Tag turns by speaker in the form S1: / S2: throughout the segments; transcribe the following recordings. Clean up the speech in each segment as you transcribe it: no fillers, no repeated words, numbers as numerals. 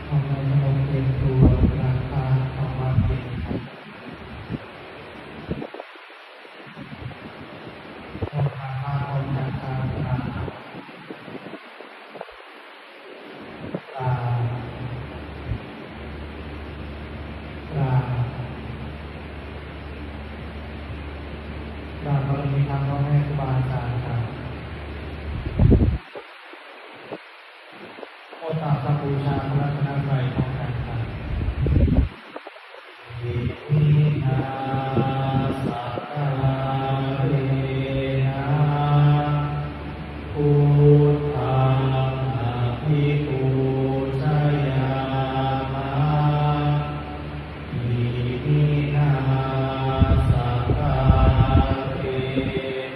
S1: ทำให้เราเป็นตัวราคาของมันเองครับเราพามาเอาจากการตาตาเรามีทางพ่อแม่ครูบาอาจารย์ครับโอตาสัพพุชาพระรัตนตรัยของกันครับอิมินาสักการะเรนะพุทธังอภิปูชยามะอิมินาสักการะเร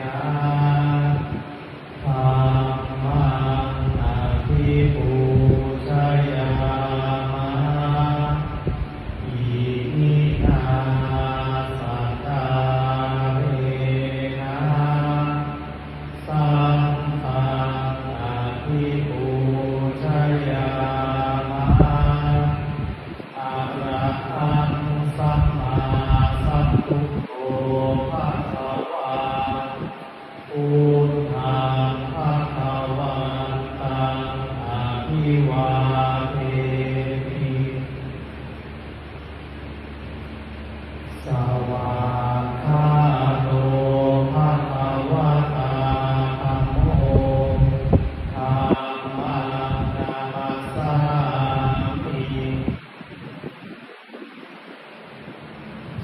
S1: นะธัมมังอภิปูชยามะอิมินาสักการะเรนะสังฆังอภิปูชยามะอะระหังสัมมาสัมพุทโธภะคะวาพุทธังภะคะวันตังอะภิวาเทมิสวากขาโตภะคะวะตาธัมโมธัมมังนามัสสามิ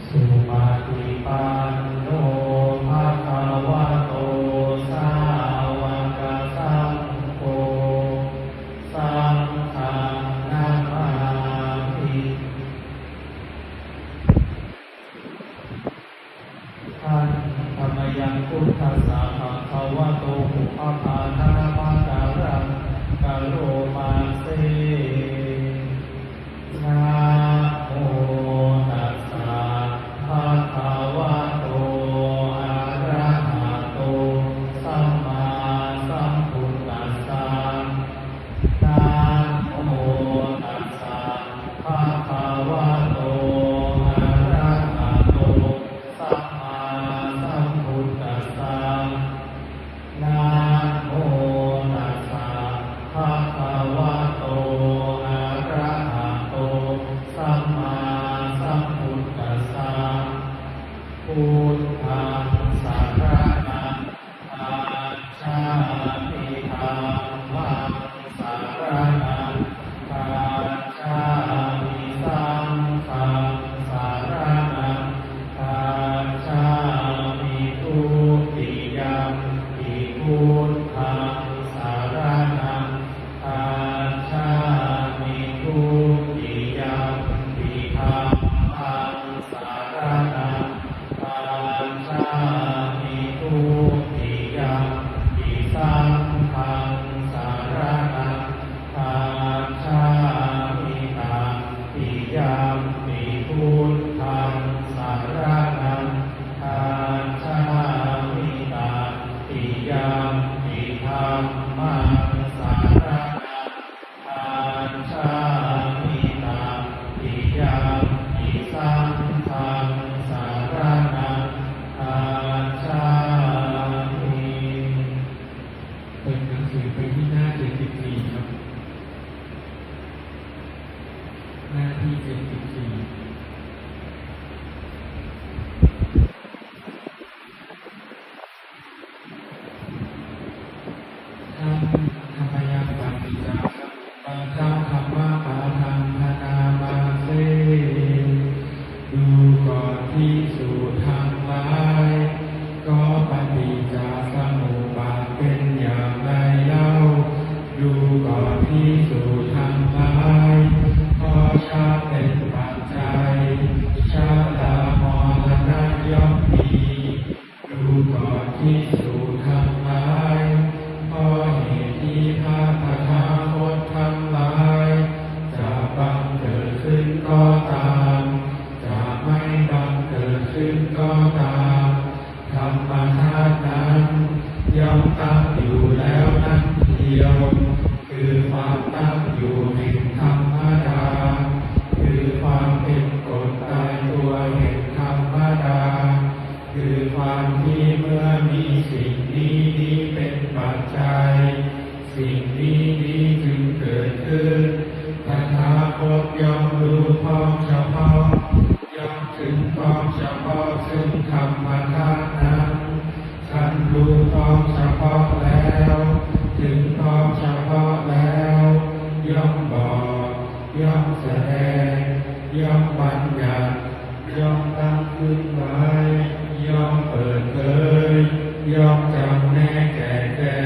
S1: สุปฏิปันโนภะคะวะโตสาวกสังโฆสังฆังนามามิท่านธรรมยังพุทธัสสะภะคะวะโตปุพพาทานามาการังกะโลมาเสนะโมตัสสะภะคะวะโตอะระหะโตสัมมาสัมพุทธัสสะนะโมตัสสะภะคะวะโตอะระหะโตสัมมาสัมพุทธัสสะนะโมตัสสะภะคะวะโตอะระหะโตสัมมาสัมพุทธัสสะพุทธังสรณังคัจฉามิธัมมังสรณังคัจฉามิสังฆังสรณังคัจฉามิทุติยัมปิพุทธังสรณังคัจฉามิทุติยัมปิธัมมังสรณังคัจฉามิทุติยัมปิสังฆังสรณังคัจฉามิตัมปิยัมปิพุทธังสรณังคัจฉามิตัมปิยัมปิธัมมังสรณังคัจฉามิตัมปิยัมปิสังฆังสรณังคัจฉามิเปิดหนังสือไปที่หน้า74ครับหน้าที่74ธรรมยังปฏิจจาปะทังธัมมาปะทังพนามาเสดูก่อนภิกษุทั้งหลายก็ปฏิจจสมุปบาทเป็นอย่างไรเล่าดูก่อนภิกษุทั้งหลายเพราะชาติเป็นปัจจัยชาติละมรณะย่อมมีดูก่อนภิกษุทั้งหลายเพราะเหตุที่พระตถาคตทั้งหลายจะบำ
S2: ตถาคตย่อมรู้พร้อมเฉพาะย่อมถึงพร้อมเฉพาะซึ่งธรรมธาตุนั้นท่านรู้พร้อมเฉพาะแล้วถึงพร้อมเฉพาะแล้วย่อมบอกย่อมแสดงย่อมบัญญัติย่อมตั้งขึ้นไว้ย่อมเปิดเผยย่อมจำแนกแก่แก่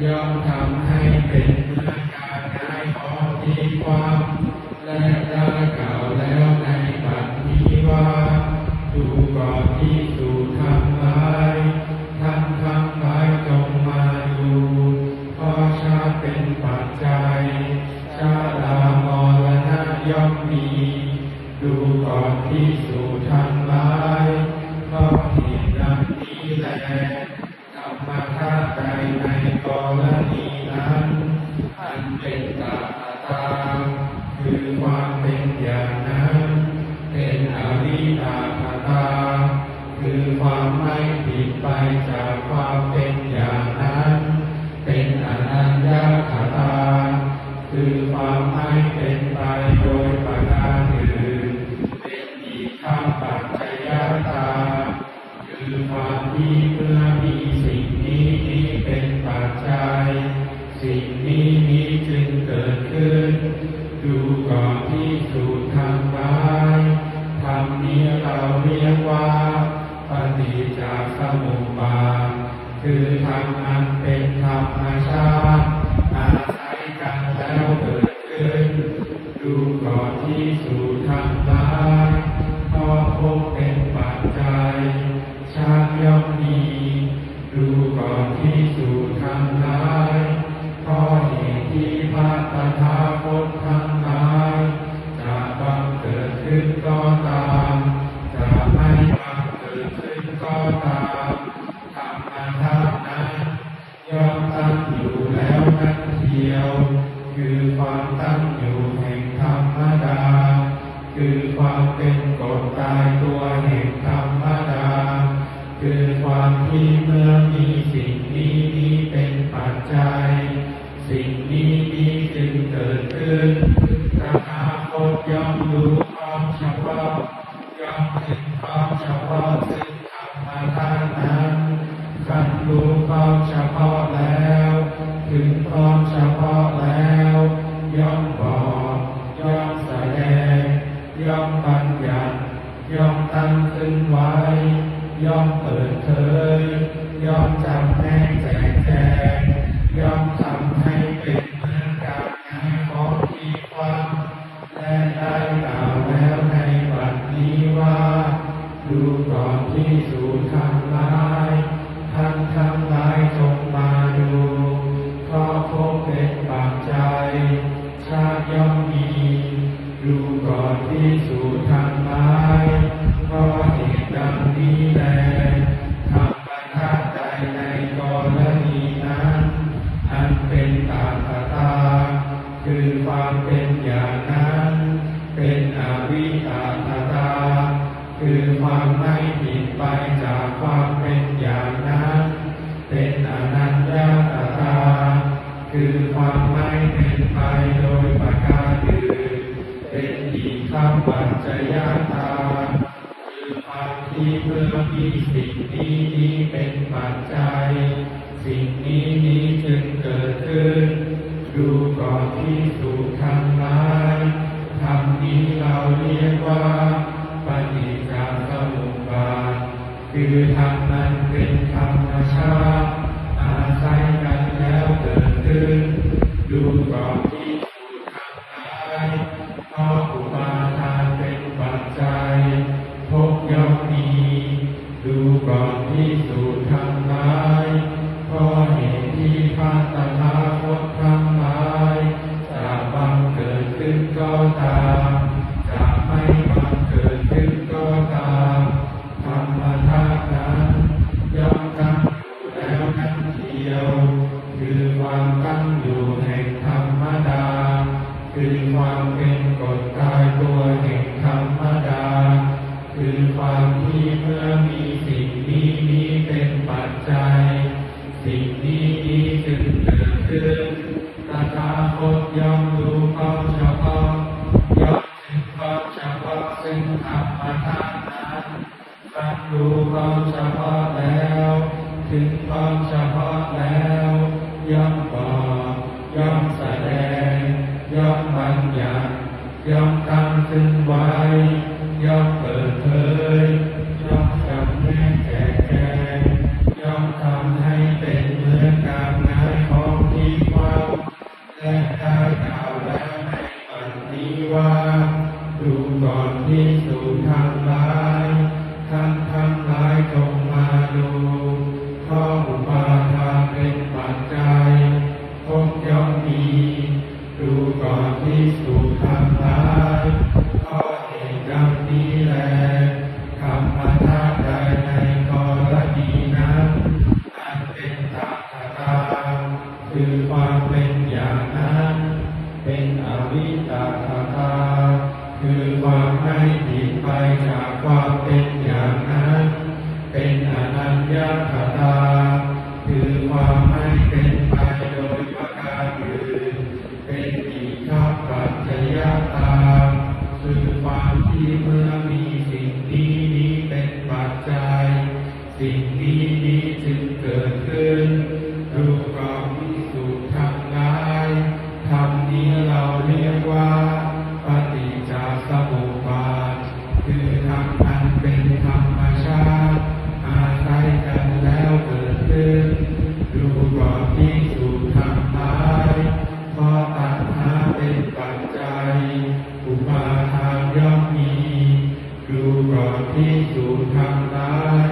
S2: ย่อมทำให้เป็นเมื่อการได้พอที่ความและได้กล่าวแล้วในบัดนี้ว่าดูก่อนที่สู่ทางหลายท่านทั้งหลายจงมาดูเพราะชาติเป็นปัจจัยชาลามรณะย่อมมีดูก่อนที่สู่ทางหลายเพราะเหตุดังนี้แลธรรมธาตุใดในกรณีนั้นอันเป็นตถาคือความเป็นอย่างนั้นเป็นอริยตาคือความไม่ผิดไปจากความเป็นอย่างนั้นเป็นอนัญญตาคือความไม่เป็นไปโดยประการอื่นเป็นอีกข้ามปัจจัยตาคือความที่เมื่อมีสิ่งนี้เป็นปัจจัยสิ่งนี้จึงเกิดขึ้นดูก่อนที่สู่ทางร้ายธรรมนี้เราเรียกว่าปฏิจจสมุปบาทคือธรรมอันเป็นธรรมชาติอาศัยกันแล้วเกิดขึ้นดูก่อนที่สู่ทางร้ายเพราะพบเป็นปัจจัยชาติย่อมมีดูก่อนที่สู่ทางร้ายเพราะเหตุที่พระตถาคตทั้งหลายจะบังเกิดขึ้นก็ตามจะไม่บังเกิดขึ้นก็ตามธรรมธาตุนั้นย่อมตั้งอยู่แล้วนั่นเทียวคือความตั้งอยู่แห่งธรรมดาคือความเป็นกฎตายตัวแห่งธรรมดาคือความที่เมื่อมีสิ่งนี้เป็นปัจจัยสิ่งนี้จึงเกิดขึ้นตถาคตย่อมรู้พร้อมเฉพาะย่อมถึงพร้อมเฉพาะซึ่งธรรมธาตุนั้นท่านรู้พร้อมเฉพาะแล้วถึงพร้อมเฉพาะแล้วย่อมบอกย่อมแสดงย่อมบัญญัติย่อมตั้งขึ้นไว้ย่อมเปิดเผยย่อมจำแนกแจกแจงย่อมทำให้เป็นเหมือนการงานของที่ความและได้กล่าวแล้วในบัดนี้ว่าดูก่อนที่สู่ทางร้ายท่านทั้งหลายจงมาดูเพราะพบเป็นปัจจัยชาติย่อมมีดูก่อนที่สู่ทางร้ายเพราะเหตุดังนี้แลธรรมธาตุใดในกรณีนั้นอันเป็นตถาคือความเป็นอย่างนั้นเป็นอวิตตาคือความไม่ผิดไปจากความเป็นอย่างนั้นเป็นอนัญญตาคือความไม่เป็นไปโดยประการอื่นเป็นอีกข้ามปัจจัยตาคือความที่เมื่อมีสิ่งนี้เป็นปัจจัยสิ่งนี้จึงเกิดขึ้นดูก่อนที่สู่ทางร้ายธรรมนี้เราเรียกว่าปฏิจจสมุปบาทคือธรรมนั้นเป็นธรรมชาติอาศัยกันแล้วเกิดขึ้นดูก่อนที่สู่ทางร้ายเพราะอุปาทานเป็นปัจจัยภพย่อมมีดูก่อนที่สู่ทางร้ายเพราะเหตุที่พระตถาคตทั้งหลายจะบังเกิดขึ้นก็ตามจะไม่บังเกิดขึ้นก็ตามธรรมธาตุนั้นย่อมตั้งอยู่แล้วนั่นเทียวคือความตั้งอยู่แห่งธรรมดาคือความเป็นกฎตายตัวแห่งธรรมดาคือความที่เมื่อมีสิ่งนี้เป็นปัจจัยสิ่งนี้จึงเกิดขึ้นตถาคตย่อมรู้ รู้ความเฉพาะแล้วถึงความเฉพาะแล้วย่อมบอกย่อมแสดงย่อมบัญญัติย่อมตั้งขึ้นไว้ย่อมเปิดเผยย่อมจำแนกแจกแจงย่อมทำให้เป็นเหมือนการงานของที่ความและได้กล่าวแล้วในปัจนี้ว่าดูก่อนที่สู่ทางหลายท่านทั้งหลายจงมาดูเพราะอุปาทานเป็นปัจจัยพบย่อมมีดูก่อนที่สู่ทางหลายเพราะเหตุดังนี้แลธรรมธาตุใดในกรณีนั้นอันเป็นตัทธาคือความเป็นอย่างนั้นเป็นอวิตตถาคือความไม่ผิดไปจากความเป็นอย่างนั้นเป็นอนัญญตถาคือความไม่เป็นไปโดยประการอื่นเป็นอิทธัปปัจจยตาคือความที่เมื่อมีสิ่งนี้เป็นปัจจัยสิ่งนี้จึงเกิดขึ้นดูก่อนภิกษุทั้งหลายธรรมนี้เราเรียกว่าปฏิจจสมุปบาทคือธรรมอันเป็นธรรมชาติอาศัยกันแล้วเกิดขึ้นดูก่อนภิกษุทั้งหลายเพราะตัณหาเป็นปัจจัยอุปาทานย่อมมีดูก่อนภิกษุทั้งหลาย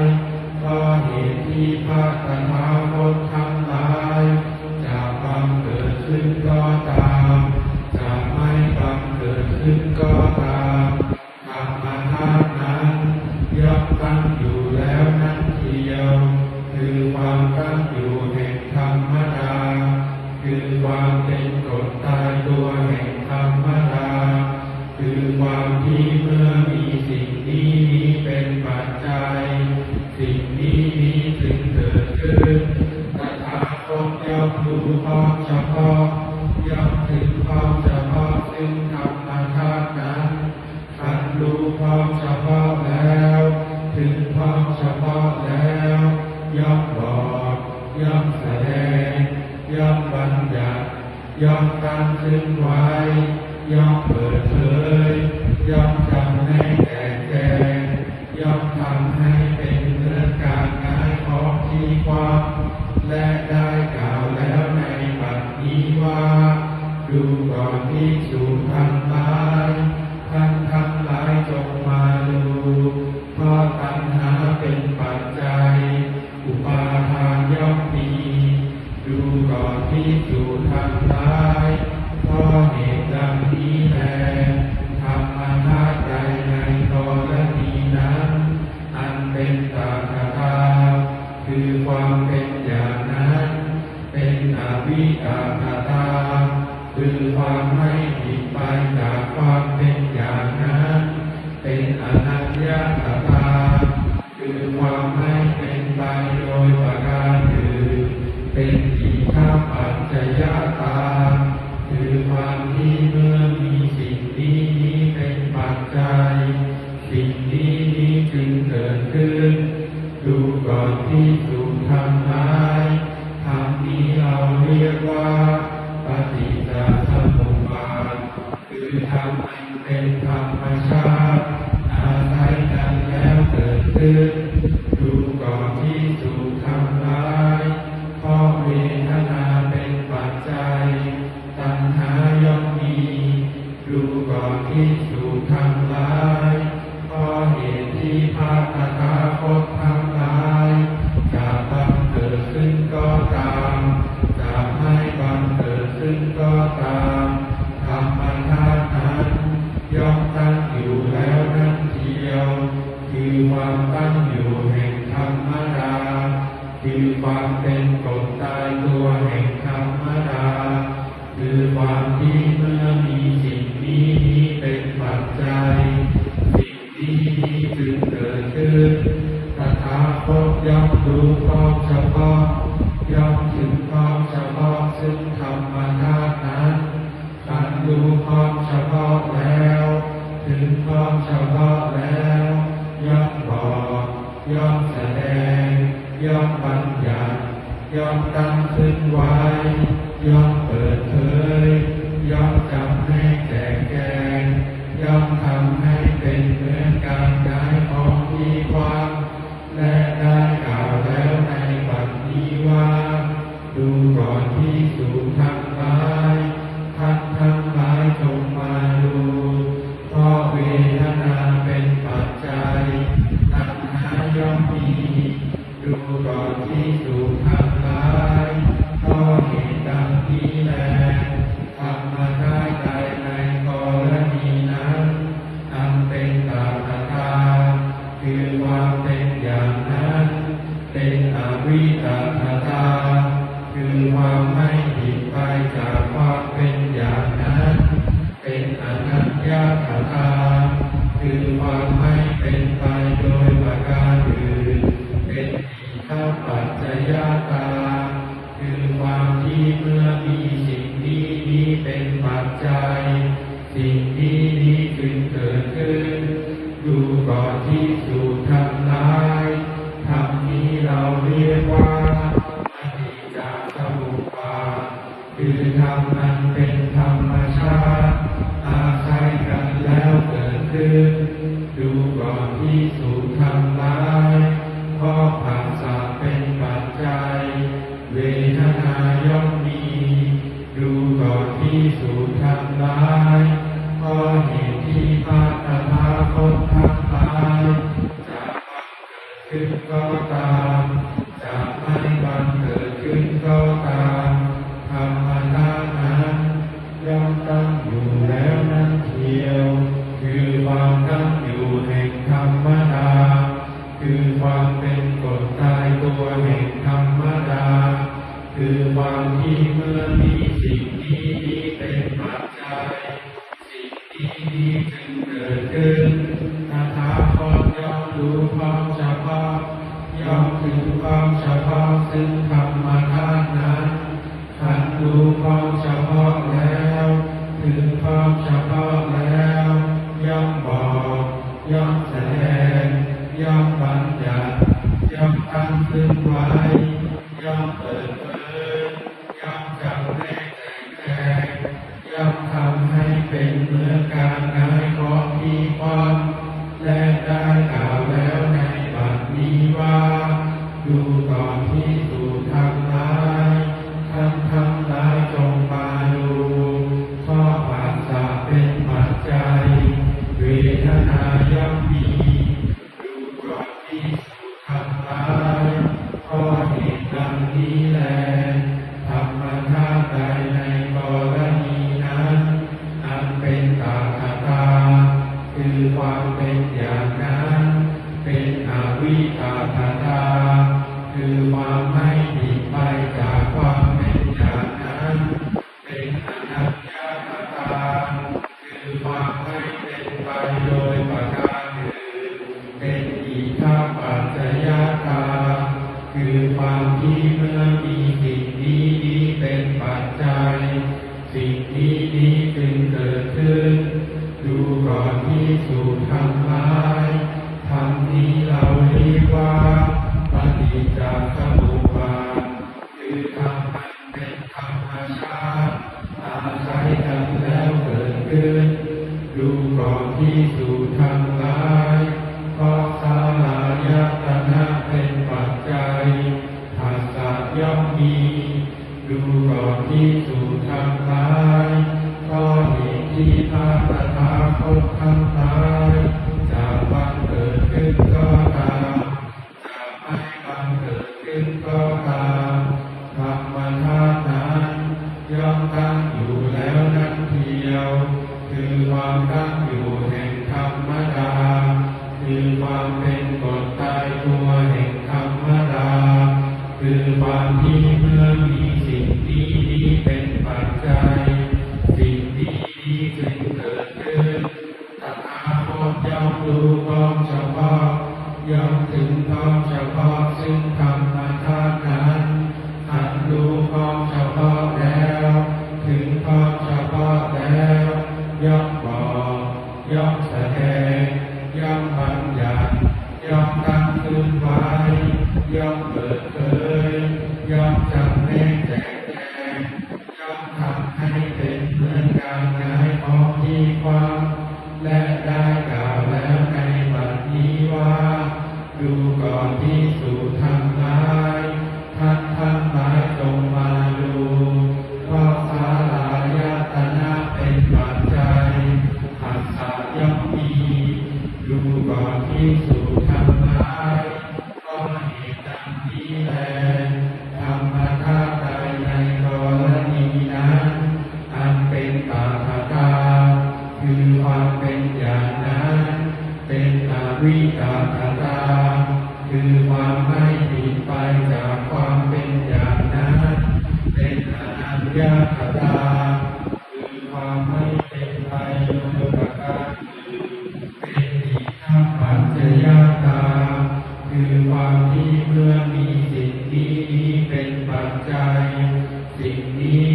S2: เพราะเหตุที่พระตถาคตทั้งหลายจะบังเกิดขึ้นก็ตามจะไม่บังเกิดขึ้นก็ตามธรรมธาตุนั้นย่อมตั้งอยู่แล้วนั่นเดียวคือความตั้งอยู่แห่งธรรมดาคือความเป็นกฎตายตัวแห่งธรรมดาคือความที่เมื่อมีสิ่งนี้เป็นปัจจัยสิ่งนี้จึงเกิดขึ้นตถาคตย่อมรู้ความเฉพาะย่อมถึงความเฉพาะซึ่งธรรมธาตุนั้นท่านรู้ความเฉพาะแล้วถึงความเฉพาะแล้วย่อมบอกย่อมแสดงย่อมบัญญัติย่อมตั้งขึ้นไว้ย่อมเปิดเผยย่อมจำแนกแจกแจงย่อมทำให้เป็นเหมือนการงานของที่ความและได้กล่าวแล้วในบัดนี้ว่าดูก่อนภิกษุทั้งหลายท่านทั้งหลายจงมาดูเพราะตัณหาเป็นปัจจัยอุปาทานย่อมมีดูก่อนภิกษุทั้งหลายเพราะเหตุดังนี้แลธรรมธาตุใดในกรณีนั้นอันเป็นตัทธาคือความเป็นอย่างนั้นเป็นอวิตตถาคือความไม่ผิดไปจากความเป็นอย่างนั้นเป็นอนัญญตถาคือความไม่เป็นไปโดยประการอื่นเป็นอิทธัปปัจจยตาคือความที่เมื่อมีสิ่งนี้เป็นปัจจัยสิ่งนี้จึงเกิดขึ้นดูก่อนภิกษุทั้งหลายธรรมนี้เราเรียกว่าปฏิจจสมุปบาทคือธรรมอันเป็นธรรมชาติอาศัยกันแล้วเกิดขึ้นดูก่อนภิกษุทั้งหลายเพราะเวทนาเป็นปัจจัยตัณหาย่อมมีดูก่อนภิกษุทั้งหลายเพราะเหตุที่พระตถาคตทั้งหลายจะบังเกิดขึ้นก็ตามจะไม่บังเกิดขึ้นก็ตามธรรมธาตุนั้นย่อมตั้งอยู่แล้วนั่นเดียวคือความตั้งอยู่แห่งธรรมดาคือความเป็นกฎตายตัวแห่งธรรมดาคือความที่เมื่อมีสิ่งนี้เป็นปัจจัยสิ่งนี้จึงเกิดขึ้นตถาคตย่อมรู้ความเฉพาะย่อมถึงความเฉพาะซึ่งธรรมธาตุนั้นท่านรู้ความเฉพาะแล้วถึงความเฉพาะแล้วย่อมบอกย่อม ย่อมตั้งขึ้นไว้ย่อมเปิดเผยย่อมจำให้แจกแจงย่อมทำให้เป็นเหมือนการย้ายของที่ว่างและได้กล่าวแล้วในบัดนี้ว่าดูก่อนที่สูงทั้งหลายท่านทั้งหลายจงมาดูเพราะเวทนาเป็นปัจจัยตัณหาย่อมมีดูก่อนที่สูงทั้งหลายเพราะเหตุดังนี้แลธรรมชาติใดในกรณีนั้นอันเป็นตถาคตคือความเป็นอย่างนั้นเป็นอวิตถาคตคือความไม่ผิดไปจากความเป็นอย่างนั้นเป็นอนัตถถาคตคือความไม่เป็นไปโดยประการอื่นเป็นอิทธิปัจจยตาคือความที่เมื่อมีสิ่งนี้เป็นปัจจัยสิ่งนี้จึงเกิดขึ้นดูก่อนที่สูงทั้งหลายธรรมนี้เราเรียกว่าอนิจจสมุปบาทคือธรรมนั้นเป็นธรรมชาติอาศัยกันแล้วเกิดขึ้นดูก่อนที่สูงทั้งหลายเพราะผัสสะเป็นปัจจัยเวทนาย่อมมีดูก่อนที่สูงทั้งหลายเพราะเหตุที่พระตถาคตทั้งหลายจะบังเกิดขึ้นก็ตามจะไม่บังเกิดขึ้นก็ตามธรรมชาตินั้นย่อมตั้งอยู่แล้วนั้นเทียวคือความตั้งอยู่แห่งธรรมดาคือความเป็นกฎตายตัวแห่งธรรมดาคือความที่เมื่อมีสิ่งนี้เป็นปัจจัยสิ่งนี้จึงเกิดขึ้นตถาคตย่อมรู้ความเฉพาะย่อมถึงความเฉพาะซึ่งธรรมชาตินั้นท่านรู้ความเฉพาะแล้วถึงความเฉพาะแล้วย่อมบอกย่อมแสดงย่อมบัญญัติย่อมตั้งขึ้นไว้ย่อมเปิดเผยย่อมจำแนกแจกย่อมทำให้เป็นเหมือนการงายของที่ความและได้กล่าวแล้วในบัดนี้ว่าดูก่อนที่สูงทั้งหลายท่านทั้งหลายจงมาดูเพราะผัสสะเป็นปัจจัยเวทนาย่อมมีดูก่อนที่สูงทั้งหลายเพราะเหตุดังนี้แลธรรมชาติใดในกรณีนั้นอันเป็นตถาคตคือความเป็นอย่างนั้นเป็นอวิตถาคตคือความไม่ผิดไปจากความเป็นอย่างนั้นเป็นอนัตถถาคตคือความไม่เป็นไปโดยประการอื่นเป็นอิทธิปัจจยตาคือความที่เมื่อมีสิ่งนี้เป็นปัจจัยสิ่งนี้จึงเกิดขึ้นดูก่อนที่สูงทั้งหลายธรรมนี้เราเรียกว่าปฏิจจสมุปบาทคือธรรมนั้นเป็นธรรมชาติอาศัยกันแล้วเกิดขึ้นดูก่อนที่สูงทั้งหลายเพราะสาลายตนะเป็นปัจจัยผัสสะย่อมมีดูก่อนที่สูงทั้งหลายเพราะเหตุที่พระตถาคตทั้งหลายจะบังเกิดขึ้นก็ตามจะไม่บังเกิดขึ้นก็ตามธรรมชาตินั้นย่อมตั้งอยู่แล้วนั้นเทียวคือความตั้งอยู่แห่งธรรมดาคือความเป็นกฎตายตัวแห่งธรรมดาคือความที่เมื่อมีสิ่งนี้เป็นปัจจัยสิ่งนี้จึงเกิดขึ้นตถาคตย่อมรู้ความเฉพาะย่อมถึงความเฉพาะซึ่งธรรมชาตินั้นท่านรู้ความเฉพาะแล้วถึงความเฉพาะแล้วย่อมบอกย่อมแสดงย่อมบัญญัติย่อมตั้งขึ้นไว้ย่อมเปิดเผยย่อม อนภิกษุทั้งหลายก็เหตุดังนี้แลธรรมธาตุใดในกรณีนั้นอันเป็นตถาคตคือความเป็นอย่างนั้นเป็นอวิตถตาคือความไม่ผิดไปจากความเป็นอย่างนั้นเป็นอนัญญตตาคือความไม่เป็นไปโดยประการอื่นเป็นอิทธัปปัจจยตาคือความที่เมื่อมีสิ่งนี้เป็นปัจจัยสิ่งนี้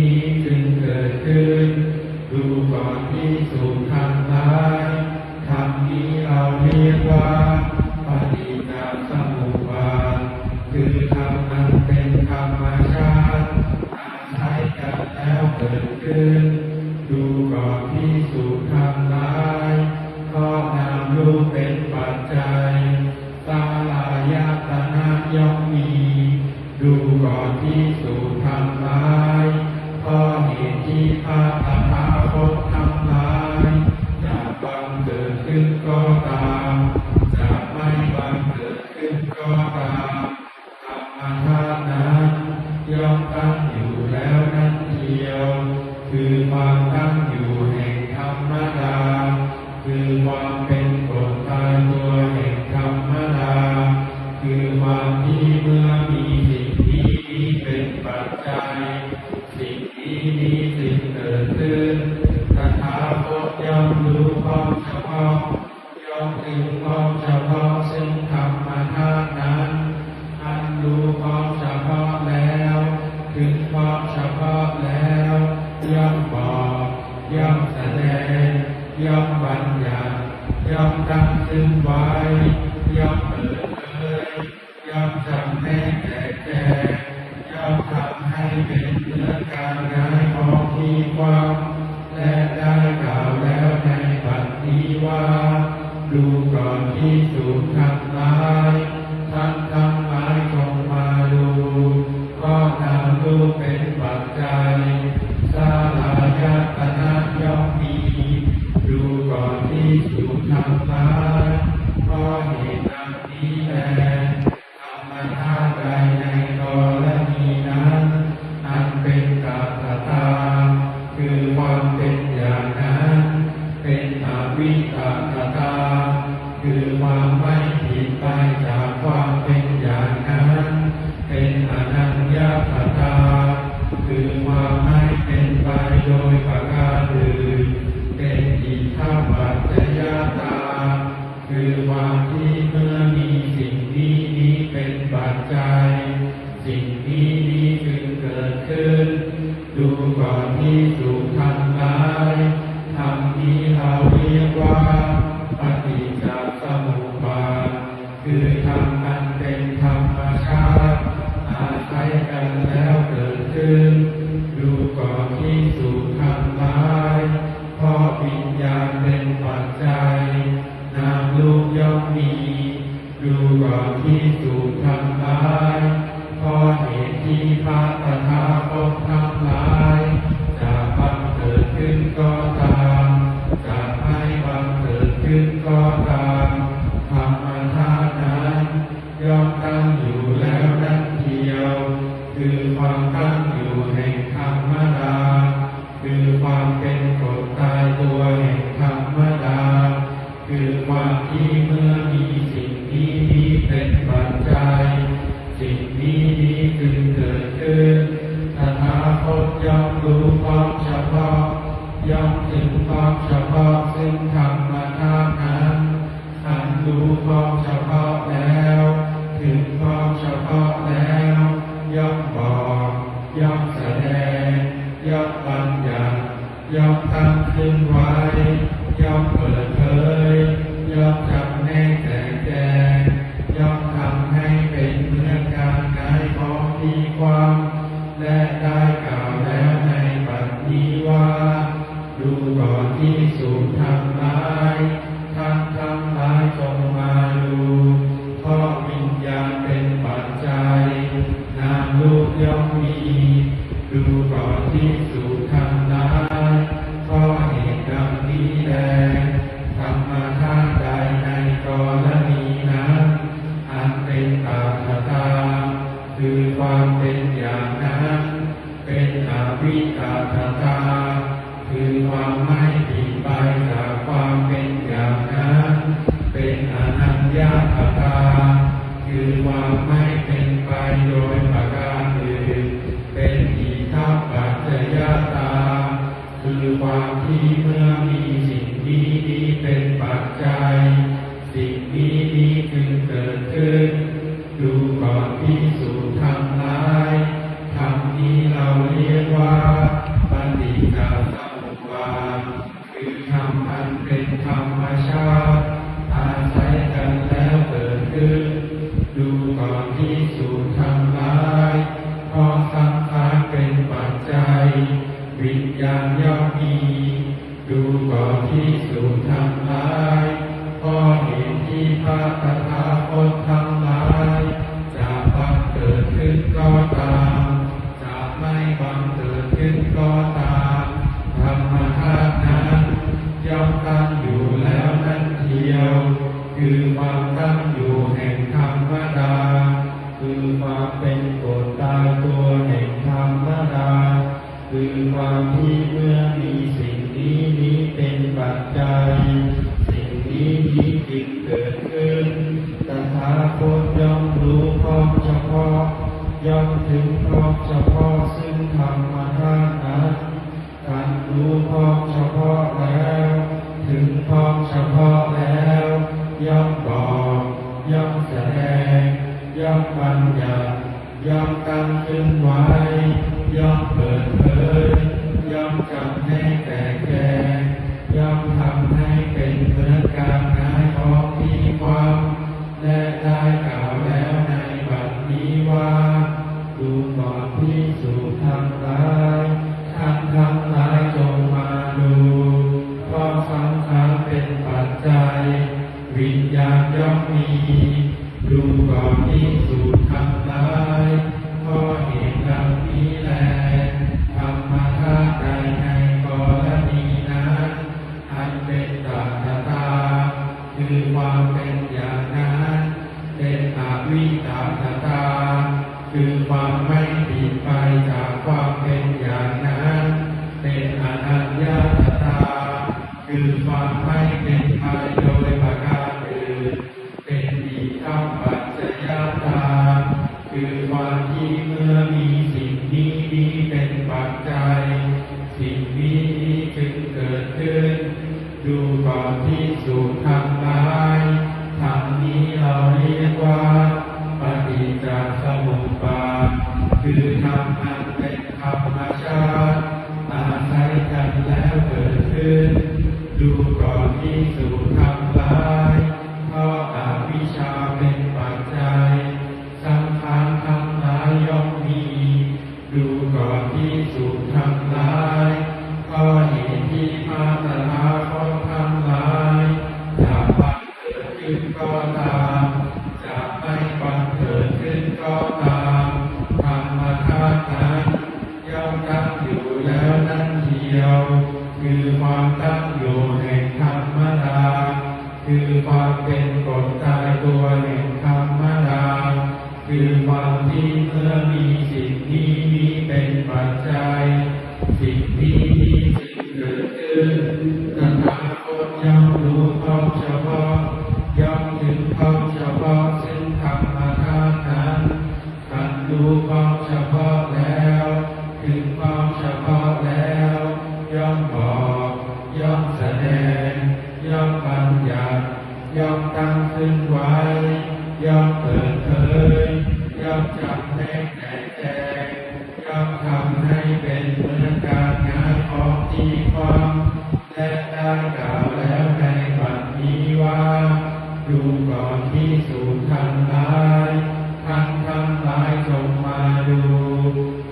S2: จึงเกิดขึ้นดูก่อนภิกษุทั้งหลายธรรมนี้เราเรียกว่าปฏิจจสมุปบาทคือธรรมอันเป็นธรรมชาติอาศัยกันแล้วเกิดขึ้นดูก่อนภิกษุทั้งหลายก็นามรูปเป็นปัจจัยสาลายตนะย่อมมีดูก่อนภิกษุทั้งหลายเพราะเหตุที่พระตถาคตทั้งหลายจะบังเกิดขึ้นก็ตามจะไม่บังเกิดขึ้นก็ตามธรรมธาตุนั้นย่อมตั้งอยู่แล้วนั่นเดียวคือความตั้งอยู่แห่งธรรมดาคือความเป็นกฎตายตัวแห่งธรรมดาคือความที่เมื่อมีสิ่งนี้เป็นปัจจัยสิ่งนี้จึงเกิดขึ้นตถาคตย่อมรู้ความเฉพาะย่อมถึงความเฉพาะซึ่งธรรมธาตุนั้นอันรู้ความเฉพาะแล้วถึงความเฉพาะแล้วย่อมบอกย่อมแสดงย่อมบัญญัติย่อมตั้งขึ้นไว้ย่อมเปิดเผยย่อมจำแนกแจกแจงย่อมทำให้เป็นเรื่องการงานของที่ความและได้กล่าวแล้วในบัดนี้ว่าดูก่อนภิกษุทั้งหลายท่านทั้งหลายจงมาดูก็นามรูปเป็นปัจจัยสาลายตนะย่อมมีดูก่อนภิกษุทั้งหลายเพราะเหตุดังนี้แลธรรมธาตุใดในกรณีนั้นอันเป็นกัตตาคือความเป็นอย่างนั้นเป็นอวิตตตาคือความไม่ผิดไปจากความเป็นอย่างนั้นเป็นอนัญญตตาคือความไม่เป็นไปโดยประการอื่นเป็นอิทธัปปัจจยตาคือความที่เมื่อมีสิ่งนี้เป็นปัจจัยสิ่งนี้จึงเกิดขึ้นดูก่อนภิกษุทั้งหลายธรรมนี้เราเรียกว่าปฏิจจสมุปบาทคือธรรมอันเป็นธรรมชาติอาศัยกันแล้วเกิดขึ้นดูก่อนภิกษุทั้งหลายเพราะวิญญาณเป็นปัจจัยนามรูปย่อมมีดูก่อนภิกษุทั้งหลายเพราะเหตุที่พระตถาคตทั้งหลายจะบังเกิดขึ้นก็ตามจะไม่บังเกิดขึ้นก็ตามธรรมธาตุนั้นย่อมตั้งอยู่แล้วนั่นเดียวคือความตั้งอยู่แห่งธรรมดาคือความเป็นกฎตายตัวแห่งธรรมดาคือความที่เมื่อมีสิ่งนี้เป็นปัจจัย คือความไม่เป็นไปโดยประการอื่นเป็นอิทัปปัจจยตาคือความที่เมื่อมีสิ่งนี้เป็นปัจจัยสิ่งนี้จึงเกิดขึ้นดูก่อนภิกษุทั้งหลายธรรมนี้เราเรียกว่าปฏิจจสมุปบาทคือธรรมอันเป็นธรรมชาติอาศัยกันแล้วเกิดขึ้นดูก่อนภิกษุทั้งหลายเพราะสังขารเป็นปัจจัยวิญญาณย่อมมีดูก่อนภิกษุทั้งหลายเพราะเหตุที่พระตถาคตทั้งหลายจะบังเกิดขึ้นก็ตามจะไม่บังเกิดขึ้นก็ตามธรรมธาตุนั้นย่อมตั้งอยู่แล้วนั่นเทียวคือความตั้งอยู่แห่งธรรมดาคือความเป็นกฎตายตัวแห่งธรรมดาคือความที่เมื่อมีสิ่งนี้เป็นปัจจัยสิ่งนี้จึงเกิดขึ้นตถาคตย่อมรู้พร้อมเฉพาะย่อมถึงพร้อมเฉพาะซึ่งธรรมธาตุนั้นท่านรู้พร้อมเฉพาะแล้วถึงพร้อมเฉพาะแล้วย่อมบอกย่อมแสดงย่อมบัญญัติย่อมตั้งขึ้นไว้ย่อมเปิดเผยย่อมจำให้แก่แก่ย่อมทำให้เป็นเหมือนการหงายของที่ความและได้กล่าวแล้วในบัดนี้ว่าดูก่อนภิกษุทั้งหลายท่านทั้งหลายจงมาดูเพราะสังขารเป็นปัจจัยวิญญาณย่อมมีดูก่อนภิกษุทั้งหลายเพราะเหตุดังนี้แลธรรมธาตุใดในกรณีนั้นอันเป็นตถาคือความเป็นอย่างนั้นเป็นอวิตตาคือความไม่ผิดไปจากความเป็นอย่างนั้นเป็นอนัญญตาคือความไม่เป็นไปโดยประการอื่นเป็นอิทัปปัจจยตาคือความที่เมื่อมีสิ่งนี้เป็นปัจจัยสิ่งนี้จึงเกิดขึ้นดูก่อนภิกษุทั้งหลายธรรมนี้เราเรียกว่าปฏิจจสมุปบาทคือธรรมอันเป็นธรรมชาติอาศัยกันแล้วเกิดขึ้นดูก่อนภิกษุทั้งหลายเพราะอวิชชาเป็นปัจจัยสังขารทั้งหลายย่อมมีดูก่อนภิกษุทั้งหลายเพราะเหตุที่พระตถาคตทั้งหลายจะบังเกิดขึ้นก็ตามจะไม่บังเกิดขึ้นก็ตามธรรมธาตุนั้นย่อมตั้งอยู่แล้วนั่นเทียวคือความตั้งอยู่แห่งธรรมดาคือความเป็นกฎตายตัวแห่งธรรมดาคือความที่เมื่อมีสิ่งนี้เป็นปัจจัยสิ่งนี้จึงเกิดขึ้นตถาคตย่อมรู้พร้อมเฉพาะย่อมถึงพร้อมเฉพาะซึ่งธรรมธาตุนั้นท่านรู้พร้อมเฉพาะแล้วถึงพร้อมเฉพาะแล้วย่อมบอกย่อมแสดงย่อมบัญญัติย่อมตั้งขึ้นไว้ย่อมเปิดเผยย่อมจำให้แก่แก่ย่อมทำให้เป็นเหมือนการงานของที่ความและได้กล่าวแล้วในบัดนี้ว่าดูก่อนภิกษุทั้งหลายท่านทั้งหลายจงมาดู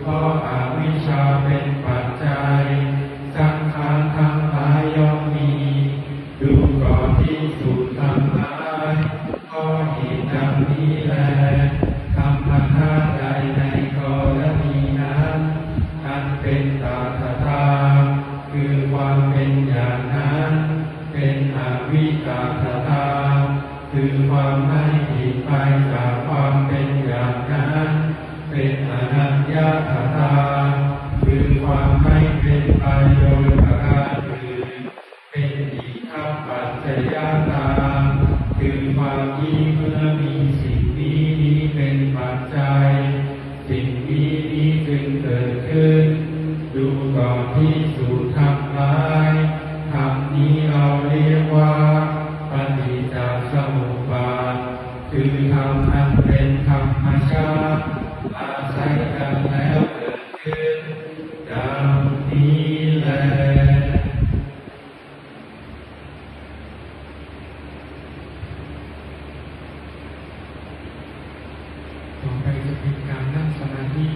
S2: เพราะอวิชชาเป็นปัจจัยสังขารทั้งหลายย่อมมีดูก่อนภิกษุทั้งหลายเพราะเหตุดังนี้แลธรรมธาตุใดในกรณีนั้นอันเป็นตถาคือความเป็นอย่างนั้นเป็นอวิตตาคือความไม่ผิดไปจากความเป็นอย่างนั้นเป็นอนัญญตาคือความไม่เป็นไปโดยประการอื่นเป็นอิทัปปัจจยตาคือความที่เมื่อมีสิ่งนี้ กิดขึ้นดูก่อนที่สู่ทำร้ายทำนี้เราเรียกว่าปฏิจจสมุปบาทคือธรรมอันเป็นธรรมชาติอาศัยกันแล้วเกิดขึ้นดังนี้แล ต่อไปจะเป็นการนั่งสมาธิ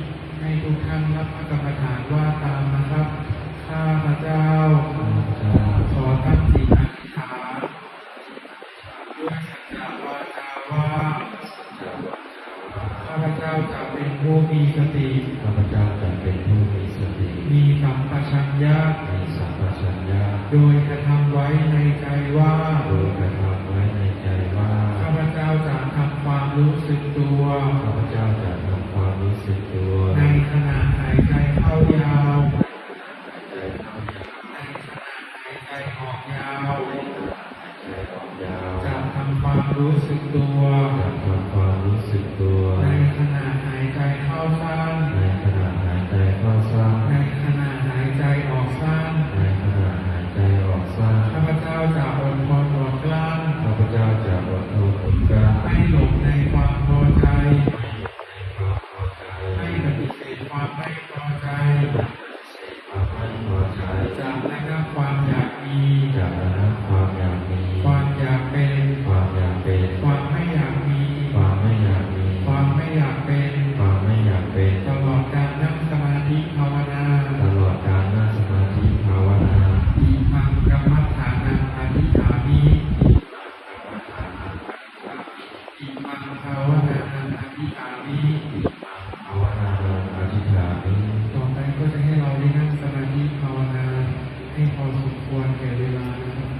S2: ให้ทุกท่านรับพระกรรมฐานว่าตามนะครับ ข้าพเจ้าขอตั้งจิตอธิษฐานด้วยสัจจะวาจาว่าข้าพเจ้าจะเป็นผู้มีสติ
S3: ข้าพเจ้าจะเป็นผู้มีสติ
S2: มีสัมปชัญญะ
S3: มีสัมปชัญญะ
S2: โดยกระทำไว้ในใจว่า
S3: โดยกระทำไว้ในใจว่า
S2: ข้าพเจ้าจะทำความรู้สึกตัว
S3: ข้าพเจ้าจะทำความรู้สึกตัว
S2: ในขณะหายใจเข้ายาว
S3: ใจเข้ายาว
S2: ในขณะหายใจออกยาว
S3: ใจออกยาว
S2: จะทำความรู้สึกตัว
S3: จะทำความรู้สึกตัว
S2: ในขณะหายใจเข้าสั้น
S3: ในขณะหายใจเข้าสั้น
S2: ในขณะหายใจออกสั้น
S3: ในขณะหายใจออกสั้น
S2: ข้าพเจ้าจะอดทนอดกลั้น
S3: ข้าพเจ้าจะอดทนอดกลั้น
S2: ไม่หลบในความพอใจ
S3: ความพอใจ
S2: ไม่ปฏิเสธความไม่พอใจ
S3: ความไม่พอใจ
S2: จะระงับความอยากมี
S3: จะระงับความอยากมี
S2: ความอยากเป็น
S3: ความอยากเป็น
S2: ความไม่อยากมี
S3: ความไม่อยากมี
S2: ความไม่อยากเป็น
S3: ความไม่อยากเป็น
S2: ตลอดการนั่งสมาธิภาวนา
S3: ตลอดการนั่งสมาธิภาวนา
S2: อิมังกัมมัฏฐานังอธิษฐามิอิมังภาวนานังอธิษฐามิ
S3: ภาวนาอธิษฐานนี้
S2: ต่อไปก็จะให้เราได้นั่งสมาธิภาวนาให้พอสมควรแก่เวลานะครับ